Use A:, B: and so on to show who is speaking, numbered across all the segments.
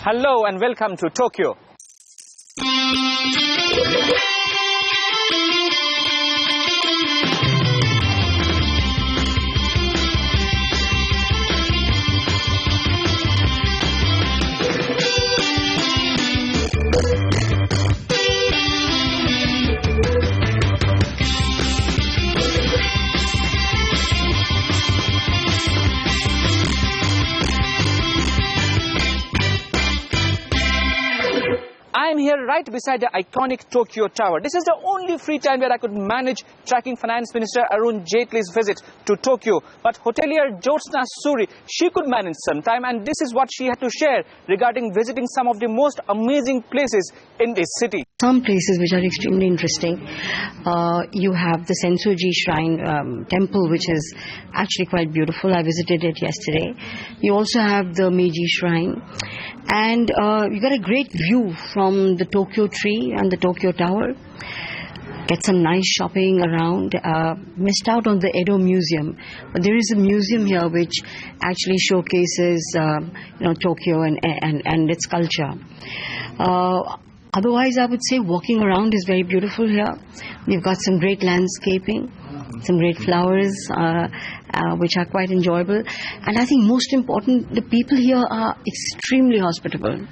A: Hello and welcome to Tokyo. I'm here right beside the iconic Tokyo Tower. This is the only free time where I could manage tracking Finance Minister Arun Jaitley's visit to Tokyo. But hotelier Jyotsna Suri, she could manage some time, and this is what she had to share regarding visiting some of the most amazing places in this city.
B: Some places which are extremely interesting. You have the Sensoji Shrine temple, which is actually quite beautiful. I visited it yesterday. You also have the Meiji Shrine. And you got a great view from the Tokyo tree and the Tokyo Tower. Get some nice shopping around. Missed out on the Edo Museum, but there is a museum here which actually showcases Tokyo and its culture. Otherwise, I would say walking around is very beautiful here. We've got some great landscaping, some great flowers, which are quite enjoyable. And I think most important, the people here are extremely hospitable.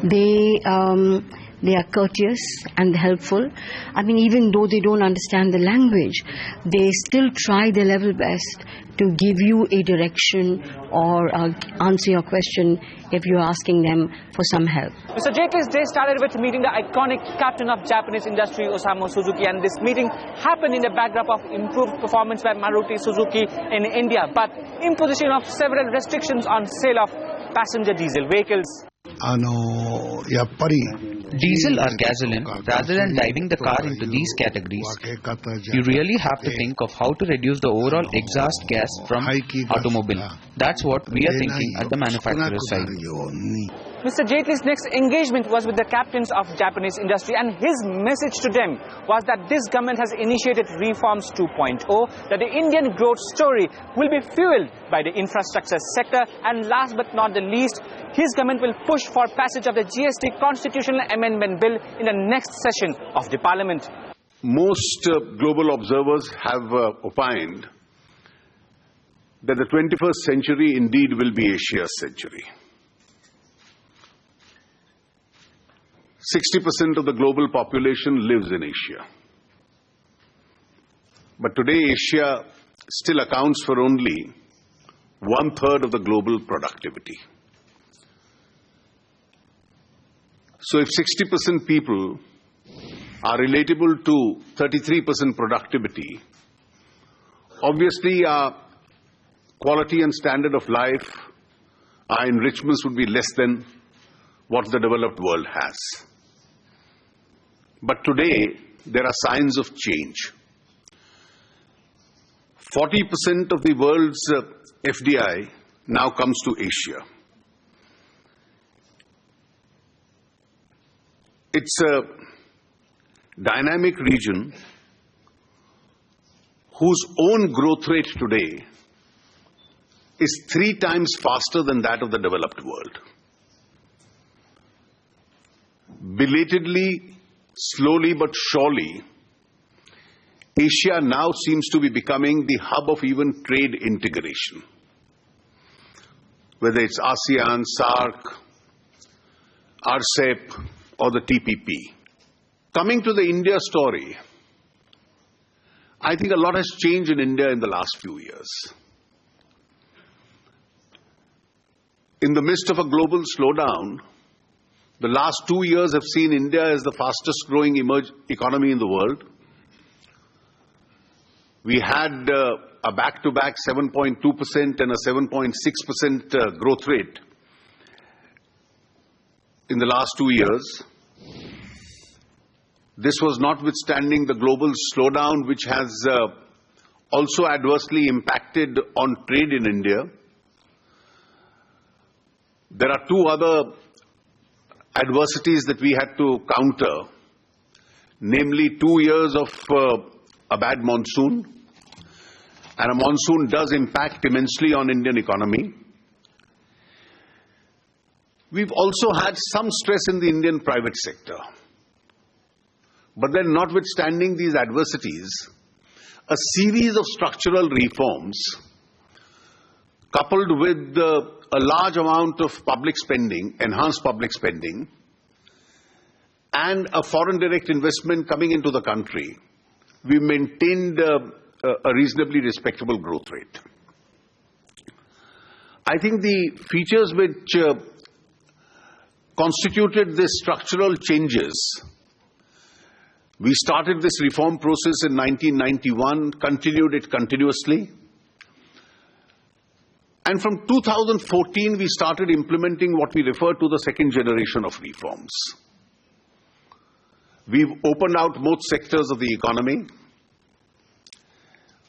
B: They are courteous and helpful. I mean, even though they don't understand the language, they still try their level best to give you a direction or answer your question if you're asking them for some help.
A: Mr. Jaitley's day started with meeting the iconic captain of Japanese industry, Osamu Suzuki, and this meeting happened in the backdrop of improved performance by Maruti Suzuki in India, but imposition of several restrictions on sale of passenger diesel vehicles.
C: Diesel or gasoline, rather than diving the car into these categories, you really have to think of how to reduce the overall exhaust gas from automobile. That's what we are thinking at the manufacturer side.
A: Mr. Jaitley's next engagement was with the captains of Japanese industry, and his message to them was that this government has initiated Reforms 2.0, that the Indian growth story will be fueled by the infrastructure sector, and last but not the least, his government will push for passage of the GST Constitutional Amendment Bill in the next session of the Parliament.
D: Most global observers have opined that the 21st century indeed will be Asia's century. 60% of the global population lives in Asia. But today Asia still accounts for only 1/3 of the global productivity. So if 60% people are relatable to 33% productivity, obviously our quality and standard of life, our enrichments would be less than what the developed world has. But today, there are signs of change. 40% of the world's FDI now comes to Asia. It's a dynamic region whose own growth rate today is 3 times faster than that of the developed world. Belatedly, slowly but surely, Asia now seems to be becoming the hub of even trade integration. Whether it's ASEAN, SAARC, RCEP, or the TPP. Coming to the India story, I think a lot has changed in India in the last few years. In the midst of a global slowdown, the last 2 years have seen India as the fastest growing economy in the world. We had a back-to-back 7.2% and a 7.6% growth rate in the last 2 years. This was notwithstanding the global slowdown, which has also adversely impacted on trade in India. There are 2 other adversities that we had to counter, namely 2 years of a bad monsoon, and a monsoon does impact immensely on Indian economy. We've also had some stress in the Indian private sector. But then, notwithstanding these adversities, a series of structural reforms, coupled with a large amount of public spending, enhanced public spending, and a foreign direct investment coming into the country, we maintained a reasonably respectable growth rate. I think the features which constituted these structural changes, we started this reform process in 1991, continued it continuously. And from 2014, we started implementing what we refer to the second generation of reforms. We've opened out most sectors of the economy.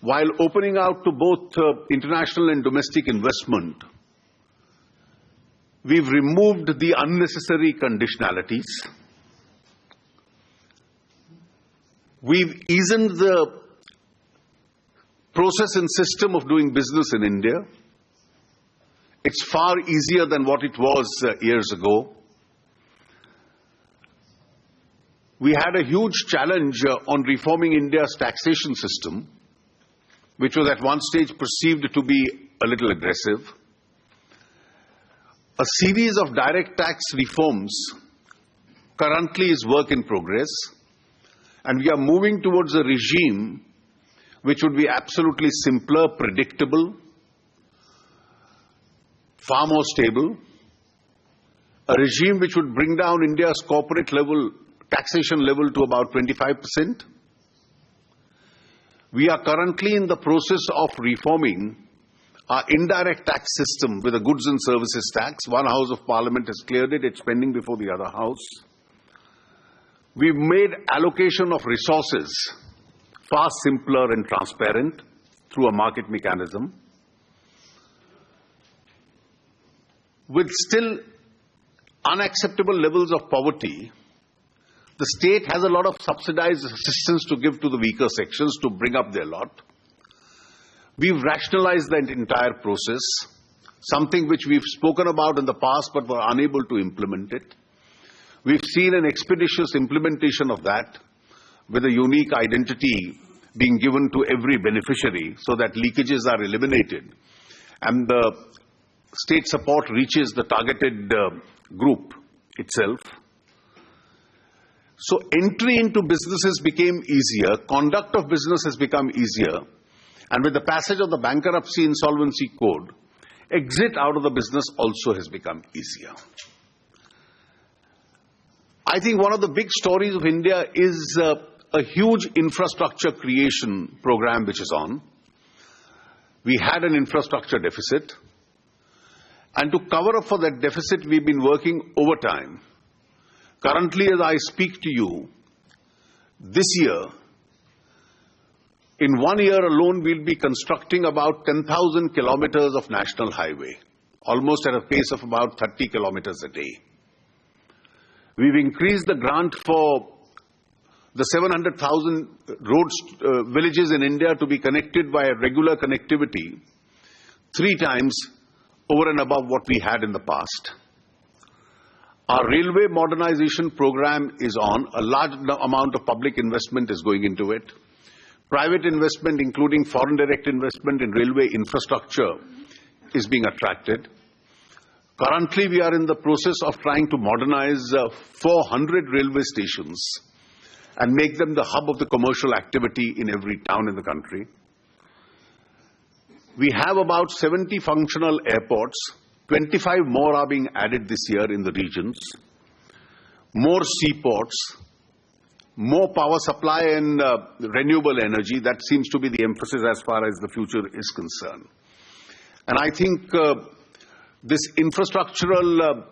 D: While opening out to both international and domestic investment, we've removed the unnecessary conditionalities. We've eased the process and system of doing business in India. It's far easier than what it was years ago. We had a huge challenge on reforming India's taxation system, which was at one stage perceived to be a little aggressive. A series of direct tax reforms currently is work in progress, and we are moving towards a regime which would be absolutely simpler, predictable, far more stable, a regime which would bring down India's corporate level taxation level to about 25%. We are currently in the process of reforming our indirect tax system with a goods and services tax. One House of Parliament has cleared it. It's pending before the other House. We've made allocation of resources far simpler and transparent through a market mechanism. With still unacceptable levels of poverty, the state has a lot of subsidized assistance to give to the weaker sections to bring up their lot. We've rationalized that entire process, something which we've spoken about in the past but were unable to implement it. We've seen an expeditious implementation of that, with a unique identity being given to every beneficiary so that leakages are eliminated and the state support reaches the targeted group itself. So entry into businesses became easier, conduct of business has become easier, and with the passage of the Bankruptcy Insolvency Code, exit out of the business also has become easier. I think one of the big stories of India is a huge infrastructure creation program which is on. We had an infrastructure deficit, and to cover up for that deficit, we've been working overtime. Currently, as I speak to you, this year, in 1 year alone, we'll be constructing about 10,000 kilometers of national highway, almost at a pace of about 30 kilometers a day. We've increased the grant for the 700,000 villages in India to be connected by a regular connectivity 3 times over and above what we had in the past. Our railway modernization program is on. A large amount of public investment is going into it. Private investment, including foreign direct investment in railway infrastructure, is being attracted. Currently, we are in the process of trying to modernize 400 railway stations and make them the hub of the commercial activity in every town in the country. We have about 70 functional airports. 25 more are being added this year in the regions. More seaports, more power supply and renewable energy. That seems to be the emphasis as far as the future is concerned. And I think this infrastructural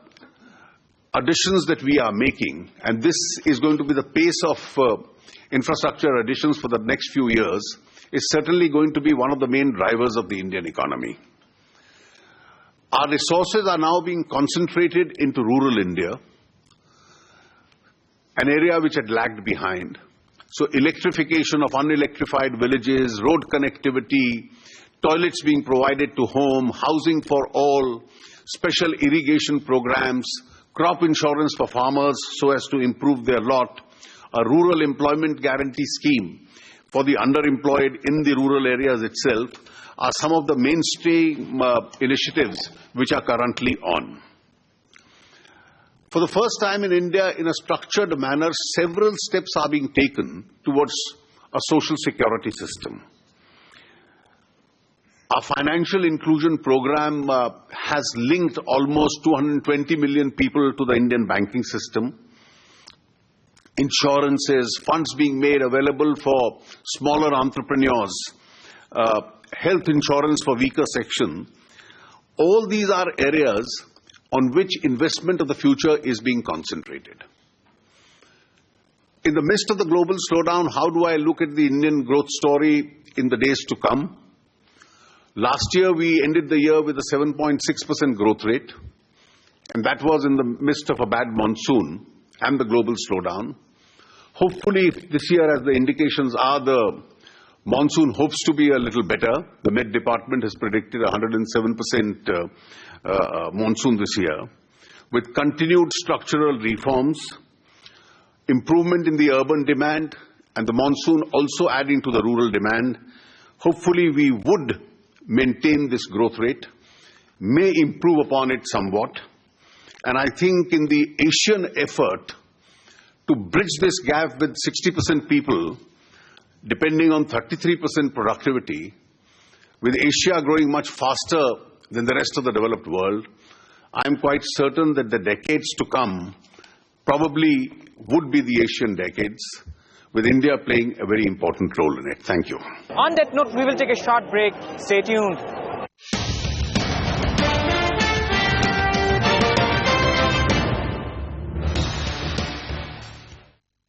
D: additions that we are making, and this is going to be the pace of infrastructure additions for the next few years, is certainly going to be one of the main drivers of the Indian economy. Our resources are now being concentrated into rural India, an area which had lagged behind. So electrification of unelectrified villages, road connectivity, toilets being provided to home, housing for all, special irrigation programs, crop insurance for farmers so as to improve their lot, a rural employment guarantee scheme for the underemployed in the rural areas itself are some of the mainstream initiatives which are currently on. For the first time in India, in a structured manner, several steps are being taken towards a social security system. Our financial inclusion program has linked almost 220 million people to the Indian banking system. Insurances, funds being made available for smaller entrepreneurs, health insurance for weaker section. All these are areas on which investment of the future is being concentrated. In the midst of the global slowdown, how do I look at the Indian growth story in the days to come? Last year, we ended the year with a 7.6% growth rate, and that was in the midst of a bad monsoon and the global slowdown. Hopefully, this year, as the indications are, the monsoon hopes to be a little better. The Met Department has predicted 107% monsoon this year. With continued structural reforms, improvement in the urban demand, and the monsoon also adding to the rural demand, hopefully we would maintain this growth rate, may improve upon it somewhat. And I think in the Asian effort to bridge this gap with 60% people, depending on 33% productivity, with Asia growing much faster than the rest of the developed world, I am quite certain that the decades to come probably would be the Asian decades, with India playing a very important role in it. Thank you.
A: On that note, we will take a short break. Stay tuned.